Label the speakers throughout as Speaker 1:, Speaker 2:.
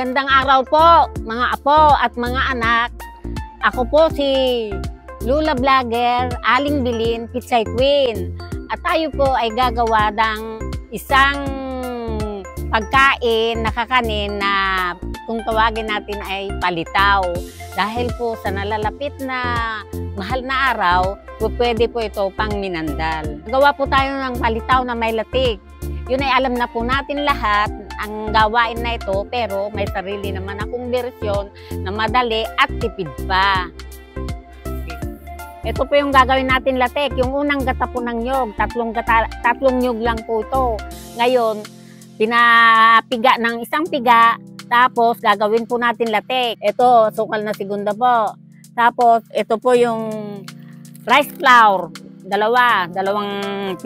Speaker 1: Magandang araw po mga apo at mga anak. Ako po si Lula Vlogger, Aling Bilin, Pitsay Queen. At tayo po ay gagawa ng isang pagkain na kakanin na kung tawagin natin ay palitaw. Dahil po sa nalalapit na mahal na araw, pwede po ito pang minandal. Gawa po tayo ng palitaw na may latik. Yun ay alam na po natin lahat ang gawain na ito, pero may sarili naman akong bersyon na madali at tipid pa. Ito po yung gagawin natin latik. Yung unang gata po ng nyog, tatlong nyog lang po ito. Ngayon, pinapiga ng isang piga, tapos gagawin po natin latik. Ito, sukal na segunda po. Tapos, ito po yung rice flour. Dalawang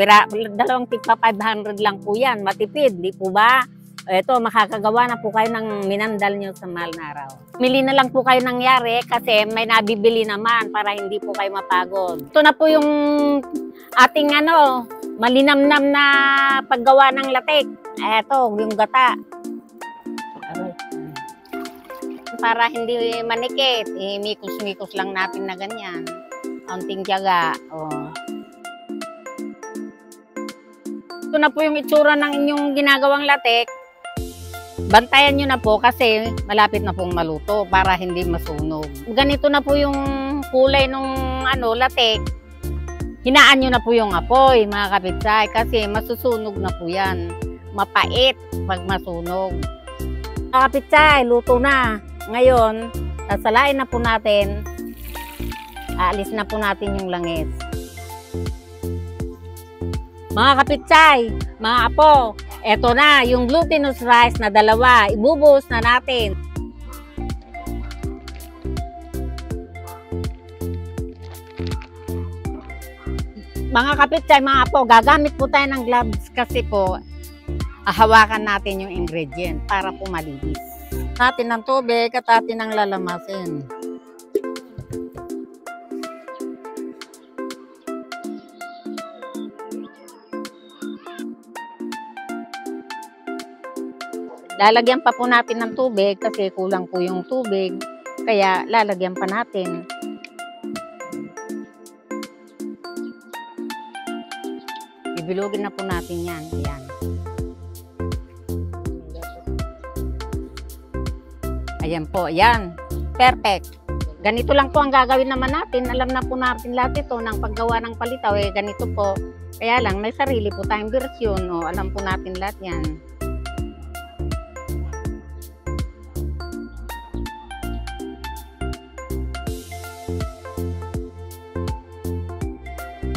Speaker 1: tigpa 500 lang po yan. Matipid, di po ba? Ito, makakagawa na po kayo ng minandal nyo sa mahal na araw. Mili na lang po kayo ng yari kasi may nabibili naman para hindi po kayo mapagod. Ito na po yung ating malinamnam na paggawa ng latik. Ito, yung gata. Para hindi manikit, mikos-mikos lang natin na ganyan. Kaunting tiyaga. Oh. Ito na po yung itsura ng inyong ginagawang latik. Bantayan nyo na po kasi malapit na pong maluto para hindi masunog. Ganito na po yung kulay ng latik. Hinaan nyo na po yung apoy, mga kapitsay, kasi masusunog na po yan. Mapait pag masunog. Mga kapitsay, luto na. Ngayon, sasalain na po natin. Aalis na po natin yung langis. Mga kapitsay, mga apo, eto na yung glutinous rice na dalawa. Ibubuhos na natin. Mga kapitsay, mga apo, gagamit po tayo ng gloves kasi po hawakan natin yung ingredient para po malinis. Atin ng tubig at atin ang lalamasin. Lalagyan pa po natin ng tubig kasi kulang po yung tubig. Kaya lalagyan pa natin. Bibilugin na po natin yan. Ayan. Ayan po. Ayan. Perfect. Ganito lang po ang gagawin naman natin. Alam na po natin lahat ito ng paggawa ng palitaw. Ganito po. Kaya lang may sarili po tayong bersyon. Alam po natin lahat yan.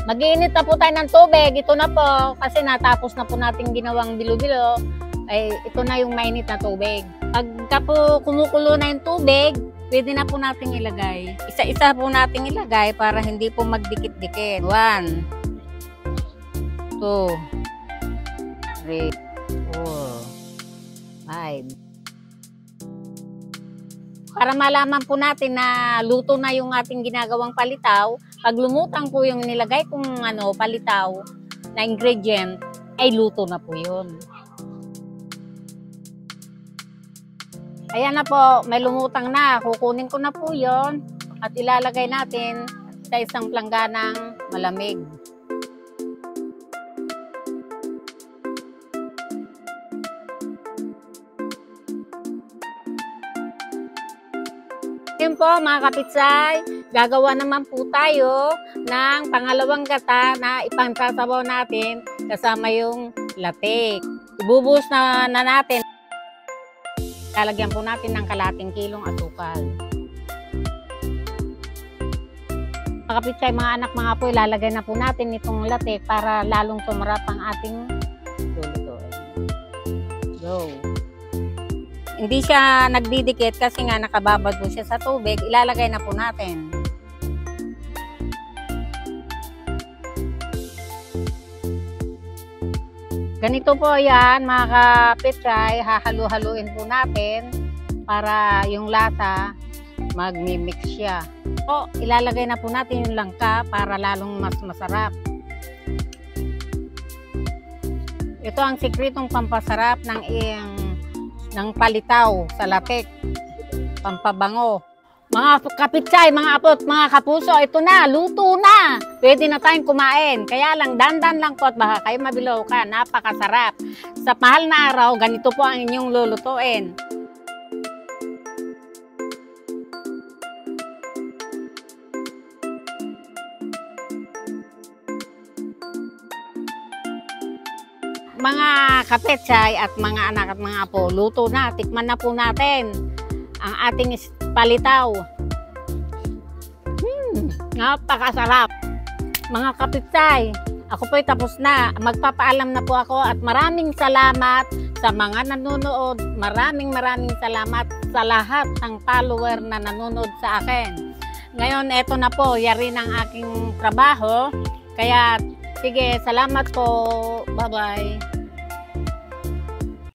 Speaker 1: Mag-iinit na po tayo ng tubig. Ito na po. Kasi natapos na po natin ginawang bilo-bilo. Ay, ito na yung mainit na tubig. Pagka po kumukulo na yung tubig, pwede na po natin ilagay. Isa-isa po natin ilagay para hindi po magdikit-dikit. 1, 2, 3, 4, 5. Para malaman po natin na luto na yung ating ginagawang palitaw, pag lumutang po yung nilagay kong palitaw na ingredient, ay luto na po yun. Ayan na po, may lumutang na. Kukunin ko na po yun at ilalagay natin sa isang plangganang malamig. Yun po mga kapitsay, gagawa naman po tayo ng pangalawang gata na ipangsasabaw natin kasama yung latik. Ibubuhos na natin. Lalagyan po natin ng kalating kilong asukal. Mga kapitsay, mga anak, mga apo, ilalagay na po natin itong latik para lalong tumarap ang ating lulutuin. Go! Hindi siya nagdidikit kasi nga nakababad po siya sa tubig. Ilalagay na po natin. Ganito po yan mga kapitsay. Hahalu-haluin po natin para yung lasa magmi-mix siya. O, ilalagay na po natin yung langka para lalong mas masarap. Ito ang sikretong pampasarap ng ng palitaw sa latek, pampabango. Mga kapitsay, mga apot, mga kapuso, ito na, luto na. Pwede na tayong kumain. Kaya lang, dandan lang po at baka kayo mabilaw ka. Napakasarap. Sa mahal na araw, ganito po ang inyong lulutuin. Mga kapitsay at mga anak at mga apo, luto na. Tikman na po natin ang ating palitaw. Napakasarap. Mga kapitsay, ako po'y tapos na. Magpapaalam na po ako at maraming salamat sa mga nanonood. Maraming salamat sa lahat ng follower na nanonood sa akin. Ngayon, eto na po, yari ng aking trabaho. Kaya, sige, salamat po. Bye-bye.